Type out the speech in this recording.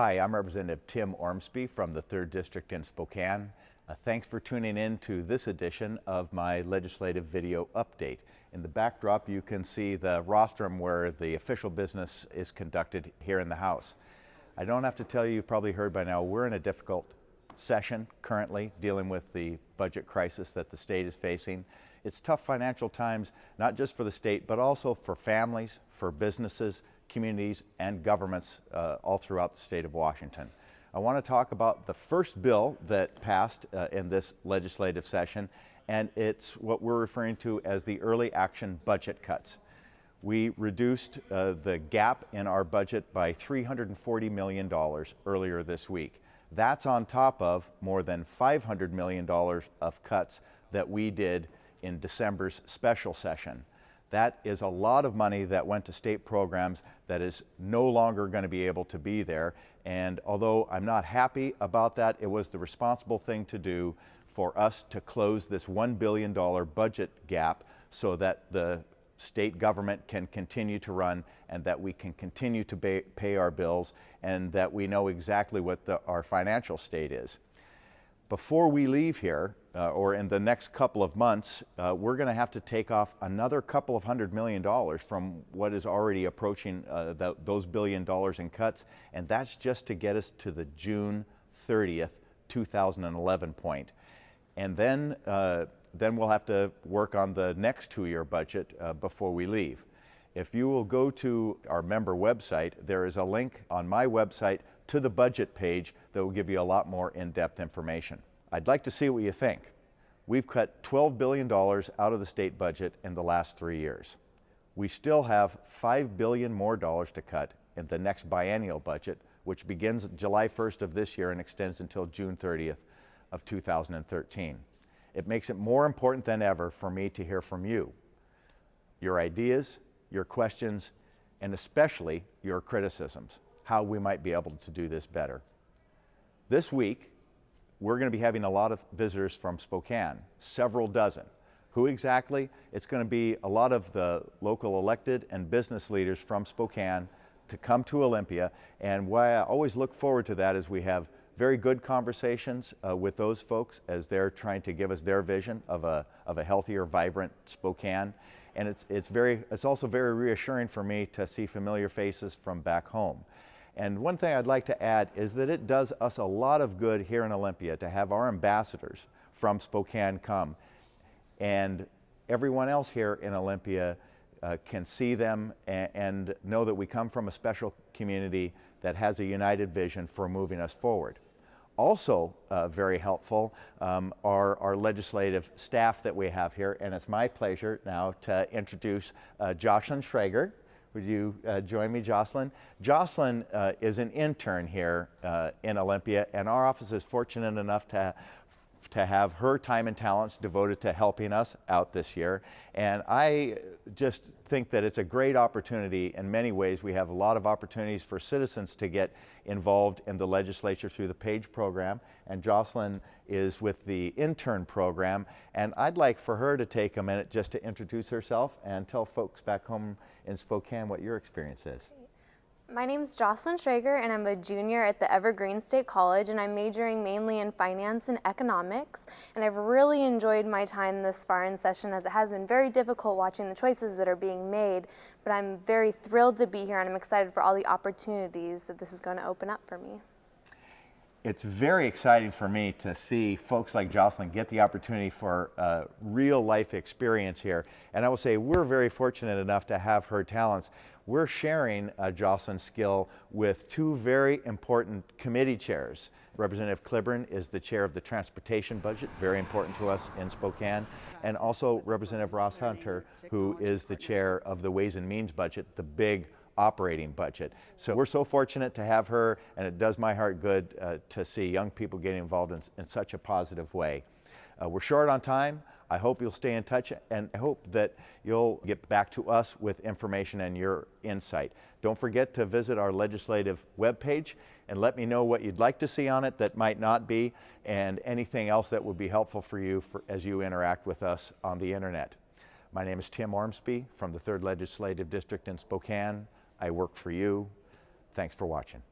Hi, I'm Representative Tim Ormsby from the 3rd District in Spokane. Thanks for tuning in to this edition of my legislative video update. In the backdrop, you can see the rostrum where the official business is conducted here in the House. I don't have to tell you, you've probably heard by now, we're in a difficult session currently dealing with the budget crisis that the state is facing. It's tough financial times, not just for the state, but also for families, for businesses, communities, and governments all throughout the state of Washington. I want to talk about the first bill that passed in this legislative session, and it's what we're referring to as the early action budget cuts. We reduced the gap in our budget by $340 million earlier this week. That's on top of more than $500 million of cuts that we did in December's special session. That is a lot of money that went to state programs that is no longer going to be able to be there. And although I'm not happy about that, it was the responsible thing to do for us to close this $1 billion budget gap so that the state government can continue to run and that we can continue to pay our bills and that we know exactly what our financial state is. Before we leave here, or in the next couple of months, we're going to have to take off another couple of $100 million from what is already approaching those $1 billion in cuts, and that's just to get us to the June 30th, 2011 point. And then we'll have to work on the next two-year budget before we leave. If you will go to our member website, there is a link on my website to the budget page that will give you a lot more in-depth information. I'd like to see what you think. We've cut $12 billion out of the state budget in the last 3 years. We still have $5 billion more to cut in the next biennial budget, which begins July 1st of this year and extends until June 30th of 2013. It makes it more important than ever for me to hear from you, your ideas, your questions, and especially your criticisms, how we might be able to do this better. This week, we're going to be having a lot of visitors from Spokane, several dozen. Who exactly? It's going to be a lot of the local elected and business leaders from Spokane to come to Olympia, and why I always look forward to that is we have very good conversations with those folks as they're trying to give us their vision of a healthier, vibrant Spokane. And it's also very reassuring for me to see familiar faces from back home. And one thing I'd like to add is that it does us a lot of good here in Olympia to have our ambassadors from Spokane come. And everyone else here in Olympia can see them and know that we come from a special community that has a united vision for moving us forward. Also very helpful are our legislative staff that we have here, and it's my pleasure now to introduce Jocelyn Schrager. Would you join me, Jocelyn? Jocelyn is an intern here in Olympia, and our office is fortunate enough to have her time and talents devoted to helping us out this year. And I just think that it's a great opportunity in many ways. We have a lot of opportunities for citizens to get involved in the legislature through the PAGE program, and Jocelyn is with the intern program. And I'd like for her to take a minute just to introduce herself and tell folks back home in Spokane what your experience is. My name is Jocelyn Schrager, and I'm a junior at the Evergreen State College, and I'm majoring mainly in finance and economics. And I've really enjoyed my time this far in session, as it has been very difficult watching the choices that are being made. But I'm very thrilled to be here, and I'm excited for all the opportunities that this is going to open up for me. It's very exciting for me to see folks like Jocelyn get the opportunity for real life experience here. And I will say we're very fortunate enough to have her talents. We're sharing Jocelyn's skill with two very important committee chairs. Representative Cliburn is the chair of the transportation budget, very important to us in Spokane, and also Representative Ross Hunter, who is the chair of the Ways and Means budget, the big operating budget. So we're so fortunate to have her, and it does my heart good to see young people getting involved in such a positive way. We're short on time. I hope you'll stay in touch, and I hope that you'll get back to us with information and your insight. Don't forget to visit our legislative webpage and let me know what you'd like to see on it that might not be, and anything else that would be helpful for you as you interact with us on the internet. My name is Tim Ormsby from the 3rd Legislative District in Spokane. I work for you. Thanks for watching.